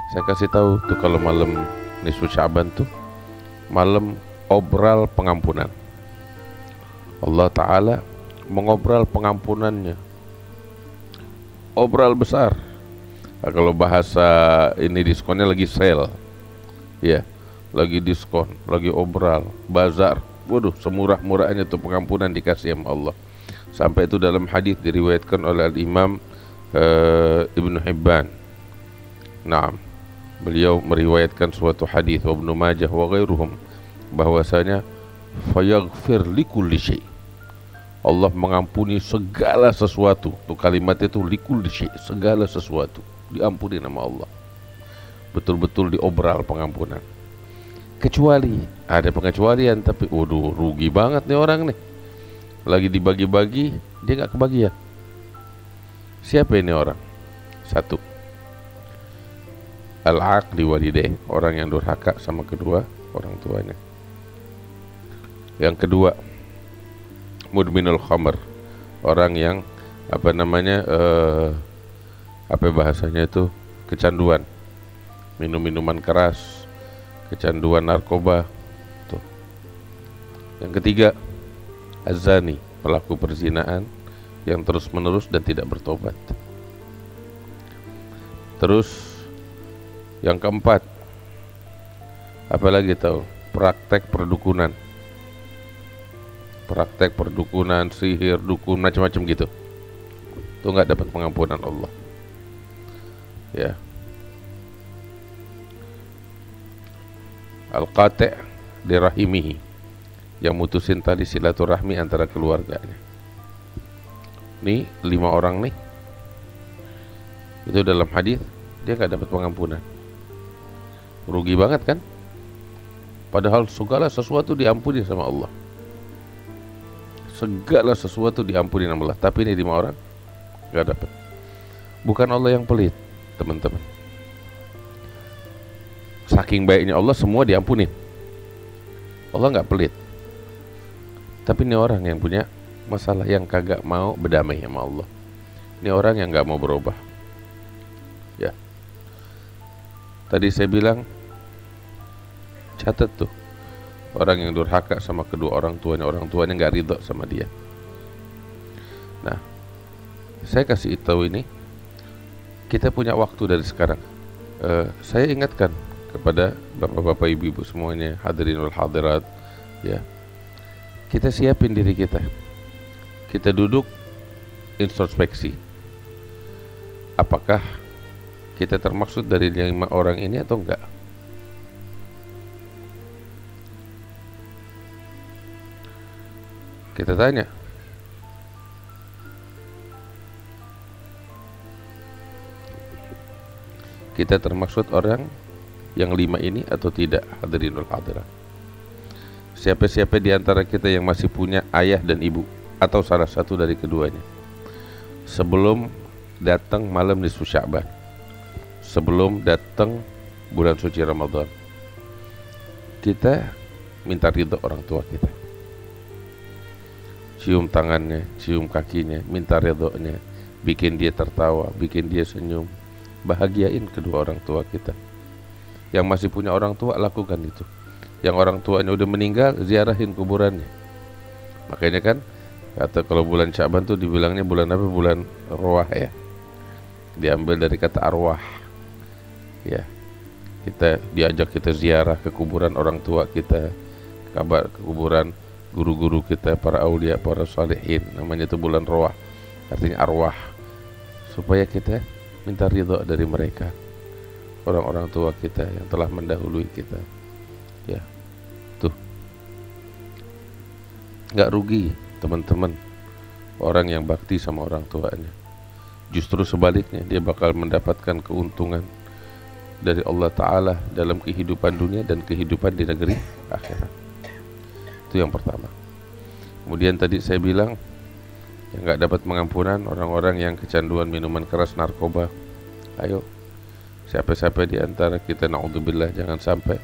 Saya kasih tahu tuh kalau malam nisfu Sya'ban tuh malam obral pengampunan. Allah Ta'ala mengobral pengampunannya, obral besar. Nah, kalau bahasa ini diskonnya lagi sale, ya, lagi diskon, lagi obral, bazar. Waduh, semurah-murahnya tuh pengampunan dikasih sama Allah. Sampai itu dalam hadis diriwayatkan oleh Imam Ibnu Hibban. Naam, beliau meriwayatkan suatu hadis wa Ibnu Majah wa ghairuhum bahwasanya fayaghfir likulli syai'. Allah mengampuni segala sesuatu. Tuh kalimat itu likulli syai', segala sesuatu diampuni nama Allah. Betul-betul diobral pengampunan. Kecuali ada pengecualian, tapi waduh rugi banget nih orang nih. Lagi dibagi-bagi dia nggak kebagian. Siapa ini orang? Satu, al-aqli walidaih, orang yang durhaka sama kedua orang tuanya. Yang kedua, mudminul khamr, orang yang apa bahasanya itu, kecanduan minum-minuman keras, kecanduan narkoba tuh. Yang ketiga, azani, pelaku perzinaan yang terus-menerus dan tidak bertobat. Terus yang keempat, apalagi tahu, praktek perdukunan, sihir, dukun, macam-macam gitu. Itu nggak dapat pengampunan Allah. Ya. Al-qati' dirahimihi, yang mutusin tali silaturahmi antara keluarganya. Nih 5 orang nih, itu dalam hadis dia nggak dapat pengampunan. Rugi banget kan? Padahal segala sesuatu diampuni sama Allah. Segala sesuatu diampuni sama Allah. Tapi ini 5 orang nggak dapat. Bukan Allah yang pelit, teman-teman. Saking baiknya Allah semua diampunin. Allah nggak pelit. Tapi ini orang yang punya masalah, yang kagak mau berdamai sama Allah. Ini orang yang nggak mau berubah. Ya. Tadi saya bilang, catat tuh, orang yang durhaka sama kedua orang tuanya nggak ridho sama dia. Nah, saya kasih tahu ini, kita punya waktu dari sekarang. Saya ingatkan kepada bapak-bapak, ibu-ibu semuanya, hadirin wal hadirat, ya, kita siapin diri kita. Kita duduk introspeksi. Apakah kita termaksud dari 5 orang ini atau enggak? Kita tanya. Kita termaksud orang yang 5 ini atau tidak, hadirinul hadirat? Siapa-siapa di antara kita yang masih punya ayah dan ibu atau salah satu dari keduanya, sebelum datang malam nisfu Sya'ban, sebelum datang bulan suci Ramadan, kita minta ridho orang tua kita. Cium tangannya, cium kakinya, minta ridhonya, bikin dia tertawa, bikin dia senyum, bahagiain kedua orang tua kita. Yang masih punya orang tua, lakukan itu. Yang orang tuanya udah meninggal, ziarahin kuburannya. Makanya kan kata kalau bulan Sya'ban tuh dibilangnya bulan apa? Bulan arwah, ya. Diambil dari kata arwah. Ya. Kita diajak kita ziarah ke kuburan orang tua kita, ke kuburan guru-guru kita, para aulia, para salihin. Namanya itu bulan arwah. Artinya arwah. Supaya kita minta ridho dari mereka, orang-orang tua kita yang telah mendahului kita. Ya, tuh, nggak rugi teman-teman orang yang bakti sama orang tuanya. Justru sebaliknya, dia bakal mendapatkan keuntungan dari Allah Ta'ala dalam kehidupan dunia dan kehidupan di negeri akhirat. Itu yang pertama. Kemudian tadi saya bilang, yang nggak dapat pengampunan orang-orang yang kecanduan minuman keras, narkoba. Ayo, siapa-siapa di antara kita, naudzubillah, jangan sampai,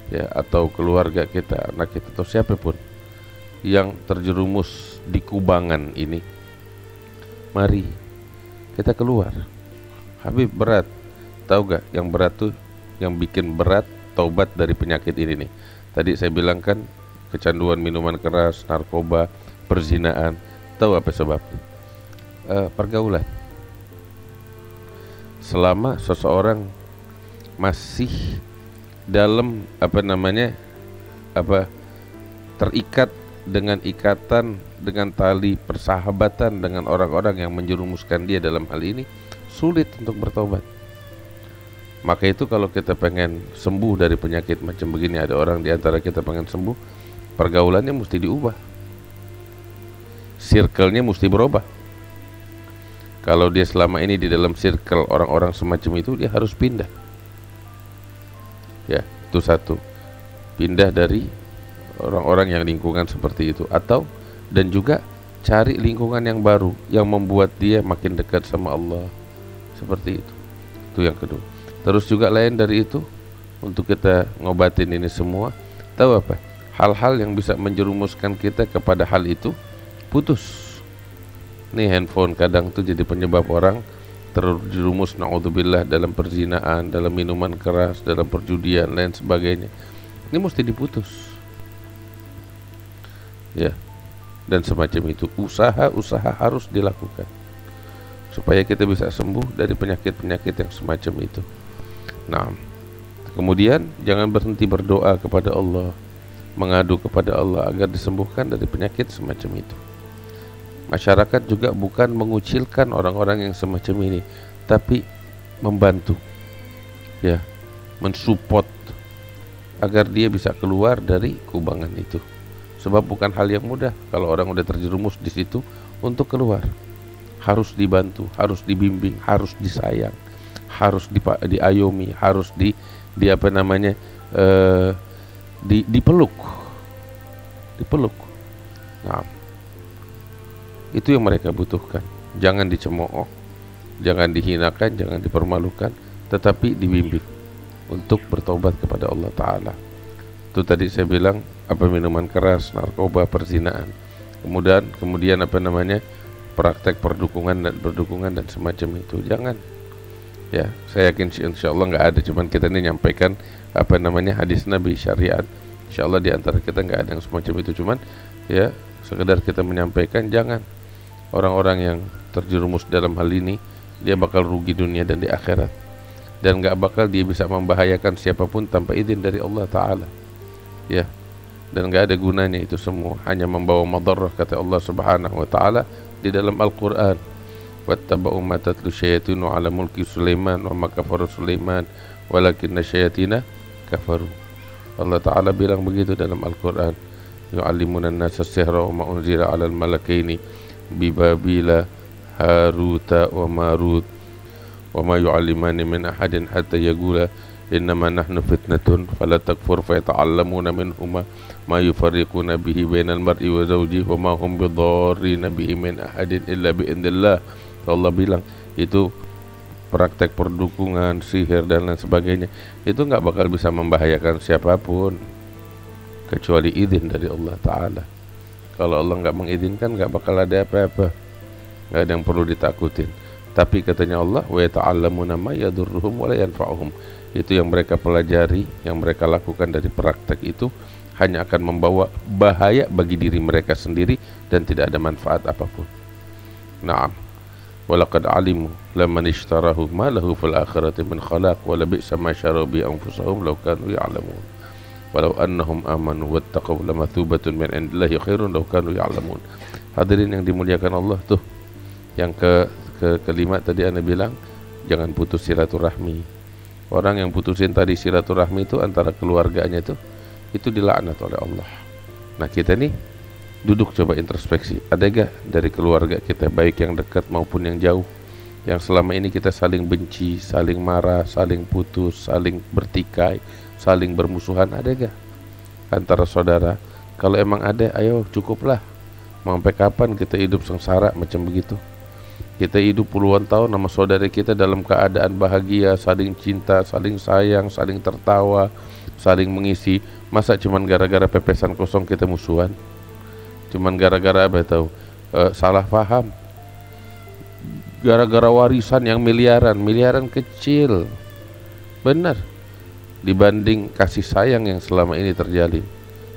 ya, atau keluarga kita, anak kita, atau siapapun yang terjerumus di kubangan ini, mari kita keluar. Habib berat, Tahu gak yang berat tuh, yang bikin berat taubat dari penyakit ini nih. Tadi saya bilang kan kecanduan minuman keras, narkoba, perzinaan. Tahu apa sebab? Pergaulan. Selama seseorang masih dalam terikat dengan ikatan, dengan tali persahabatan dengan orang-orang yang menjerumuskan dia dalam hal ini, sulit untuk bertobat. Maka itu kalau kita pengen sembuh dari penyakit macam begini, ada orang di antara kita pengen sembuh, pergaulannya mesti diubah, circle-nya mesti berubah. Kalau dia selama ini di dalam circle orang-orang semacam itu, dia harus pindah. Ya, itu satu. Pindah dari orang-orang yang lingkungan seperti itu, atau dan juga cari lingkungan yang baru yang membuat dia makin dekat sama Allah. Seperti itu. Itu yang kedua. Terus juga lain dari itu, untuk kita ngobatin ini semua, tahu apa? Hal-hal yang bisa menjerumuskan kita kepada hal itu, putus. Nih handphone kadang tuh jadi penyebab orang terjerumus, na'udzubillah, dalam perzinaan, dalam minuman keras, dalam perjudian, lain sebagainya. Ini mesti diputus. Ya. Dan semacam itu, usaha harus dilakukan supaya kita bisa sembuh dari penyakit-penyakit yang semacam itu. Nah, kemudian jangan berhenti berdoa kepada Allah, mengadu kepada Allah agar disembuhkan dari penyakit semacam itu. Masyarakat juga bukan mengucilkan orang-orang yang semacam ini, tapi membantu, ya, mensupport agar dia bisa keluar dari kubangan itu. Sebab bukan hal yang mudah kalau orang udah terjerumus di situ untuk keluar. Harus dibantu, harus dibimbing, harus disayang, harus diayomi, harus dipeluk. Nah, itu yang mereka butuhkan. Jangan dicemooh, jangan dihinakan, jangan dipermalukan, tetapi dibimbing untuk bertobat kepada Allah Ta'ala. Itu tadi saya bilang, minuman keras, narkoba, perzinaan. Kemudian praktek perdukungan dan semacam itu. Jangan. Ya, saya yakin insya Allah nggak ada. Cuman kita ini nyampaikan hadis Nabi, syariat. Insya Allah di antara kita nggak ada yang semacam itu. Cuman ya sekedar kita menyampaikan, jangan. Orang-orang yang terjerumus dalam hal ini, dia bakal rugi dunia dan di akhirat, dan gak bakal dia bisa membahayakan siapapun tanpa izin dari Allah Ta'ala. Ya, dan gak ada gunanya itu semua, hanya membawa madarrah, kata Allah Subhanahu wa Ta'ala di dalam Al-Quran. Wattaba'u ma tatlu syayatinu ala mulki Sulaiman wa ma kafara Sulaiman walakinna syayatina kafaru. Allah Ta'ala bilang begitu dalam Al-Quran, yu'allimuna an-nasa sihra wa ma unzila 'alal malakaini bibabila haruta wa marut wa ma yu'allimani min ahadin hatta yaqula innama nahnu fitnatun fala takfur fa yata'allamuna minhuma ma yufarriquna bihi bainal mar'i wa zawjihi wa ma hum bidarrina bihi min ahadin illa bi'idznillah. Allah bilang itu praktek perdukungan, sihir dan lain sebagainya, itu enggak bakal bisa membahayakan siapapun kecuali izin dari Allah Ta'ala. Kalau Allah nggak mengizinkan, nggak bakal ada apa-apa, nggak ada yang perlu ditakutin. Tapi katanya Allah, wa yata'allamuna ma yadurruhum wa la yanfa'uhum. Itu yang mereka pelajari, yang mereka lakukan dari praktek itu hanya akan membawa bahaya bagi diri mereka sendiri dan tidak ada manfaat apapun. Naam. Walaqad alimu laman ishtarahu ma lahu fil akhirati min khalaq wa la bi'sa ma syaru bi anfusahum law kanu ya'lamun. Walau annahum amanu wattaqaw lamathubatun min indillahi khairun law kanu ya'lamun. Hadirin yang dimuliakan Allah, tuh yang kelima tadi Anda bilang, jangan putus silaturahmi. Orang yang putusin tadi silaturahmi itu antara keluarganya itu dilaknat oleh Allah. Nah, kita nih duduk coba introspeksi, ada gak dari keluarga kita, baik yang dekat maupun yang jauh, yang selama ini kita saling benci, saling marah, saling putus, saling bertikai, saling bermusuhan, ada gak antara saudara? Kalau emang ada, ayo cukuplah. Sampai kapan kita hidup sengsara macam begitu? Kita hidup puluhan tahun sama saudara kita dalam keadaan bahagia, saling cinta, saling sayang, saling tertawa, saling mengisi. Masa cuman gara-gara pepesan kosong kita musuhan? Cuman gara-gara salah paham, gara-gara warisan yang miliaran kecil, Benar. Dibanding kasih sayang yang selama ini terjalin,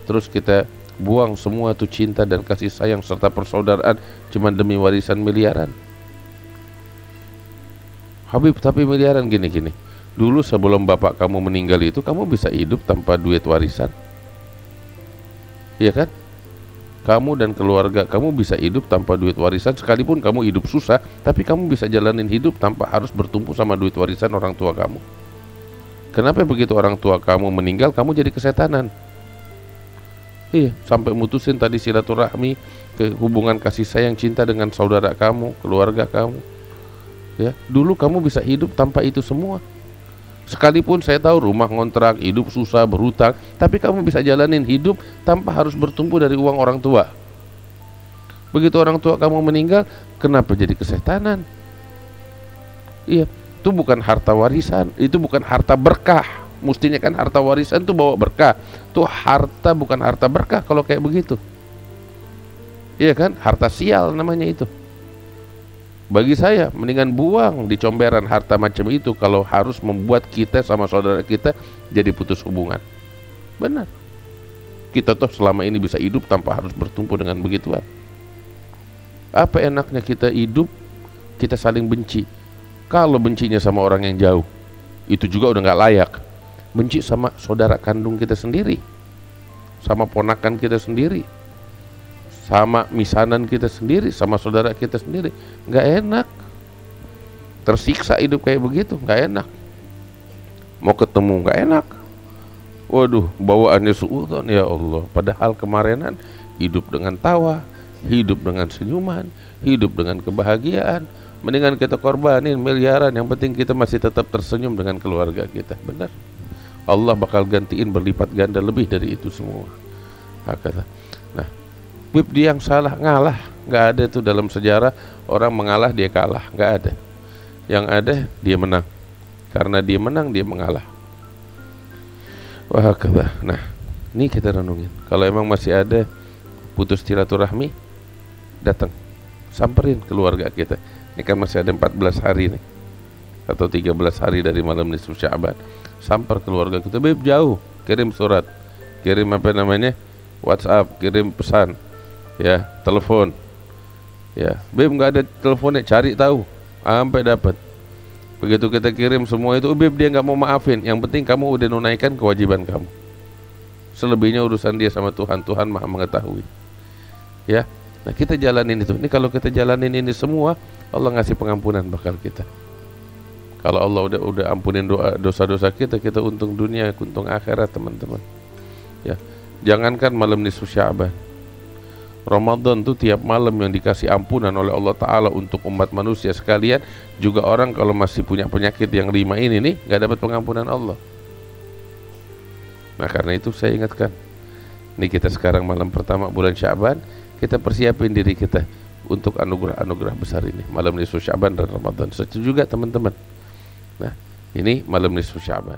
terus kita buang semua tuh cinta dan kasih sayang serta persaudaraan cuma demi warisan miliaran. Habib, tapi miliaran gini-gini. Dulu sebelum bapak kamu meninggal itu kamu bisa hidup tanpa duit warisan. Iya kan? Kamu dan keluarga kamu bisa hidup tanpa duit warisan, sekalipun kamu hidup susah, tapi kamu bisa jalanin hidup tanpa harus bertumpu sama duit warisan orang tua kamu. Kenapa begitu orang tua kamu meninggal, kamu jadi kesetanan? Iya, sampai mutusin tadi silaturahmi, ke hubungan kasih sayang cinta dengan saudara kamu, keluarga kamu. Ya, dulu kamu bisa hidup tanpa itu semua. Sekalipun saya tahu rumah ngontrak, hidup susah, berhutang, tapi kamu bisa jalanin hidup tanpa harus bertumpu dari uang orang tua. Begitu orang tua kamu meninggal, kenapa jadi kesetanan? Iya, itu bukan harta warisan, itu bukan harta berkah. Mestinya kan harta warisan itu bawa berkah. Itu harta bukan harta berkah kalau kayak begitu. Iya kan? Harta sial namanya itu. Bagi saya mendingan buang di comberan harta macam itu kalau harus membuat kita sama saudara kita jadi putus hubungan. Benar. Kita toh selama ini bisa hidup tanpa harus bertumpu dengan begituan. Apa enaknya kita hidup kita saling benci? Kalau bencinya sama orang yang jauh, itu juga udah nggak layak. Benci sama saudara kandung kita sendiri, sama ponakan kita sendiri, sama misanan kita sendiri, sama saudara kita sendiri, nggak enak. Tersiksa hidup kayak begitu, nggak enak. Mau ketemu nggak enak. Waduh, bawaannya suudzon, ya Allah. Padahal kemarinan hidup dengan tawa, hidup dengan senyuman, hidup dengan kebahagiaan. Mendingan kita korbanin miliaran, yang penting kita masih tetap tersenyum dengan keluarga kita. Benar. Allah bakal gantiin berlipat ganda lebih dari itu semua. Hakata. Nah, Bib, dia yang salah, ngalah. Nggak ada tuh dalam sejarah orang mengalah dia kalah, nggak ada. Yang ada dia menang. Karena dia menang dia mengalah. Wah, hakata. Nah, ini kita renungin. Kalau emang masih ada putus silaturahmi, datang, samperin keluarga kita. Ini kan masih ada 14 hari nih, atau 13 hari dari malam nisfu Sya'ban. Samper keluarga kita, Bib, jauh, kirim surat, kirim apa namanya, WhatsApp, kirim pesan, ya, telepon, ya, Bib nggak ada teleponnya, cari tahu, sampai dapat. Begitu kita kirim semua itu, Bib dia nggak mau maafin. Yang penting kamu udah nunaikan kewajiban kamu. Selebihnya urusan dia sama Tuhan. Tuhan Maha mengetahui. Ya, nah kita jalanin itu. Ini kalau kita jalanin ini semua, Allah ngasih pengampunan bakal kita. Kalau Allah udah ampunin dosa-dosa kita, kita untung dunia, untung akhirat, teman-teman. Ya, jangankan malam nisfu Sya'ban, Ramadan tuh tiap malam yang dikasih ampunan oleh Allah Ta'ala untuk umat manusia sekalian. Juga orang kalau masih punya penyakit yang 5 ini nih, gak dapat pengampunan Allah. Nah karena itu saya ingatkan, ini kita sekarang malam pertama bulan Sya'ban, kita persiapin diri kita untuk anugerah-anugerah besar ini, malam nisfu Sya'ban dan Ramadan. Setuju juga teman-teman? Nah, ini malam nisfu Sya'ban.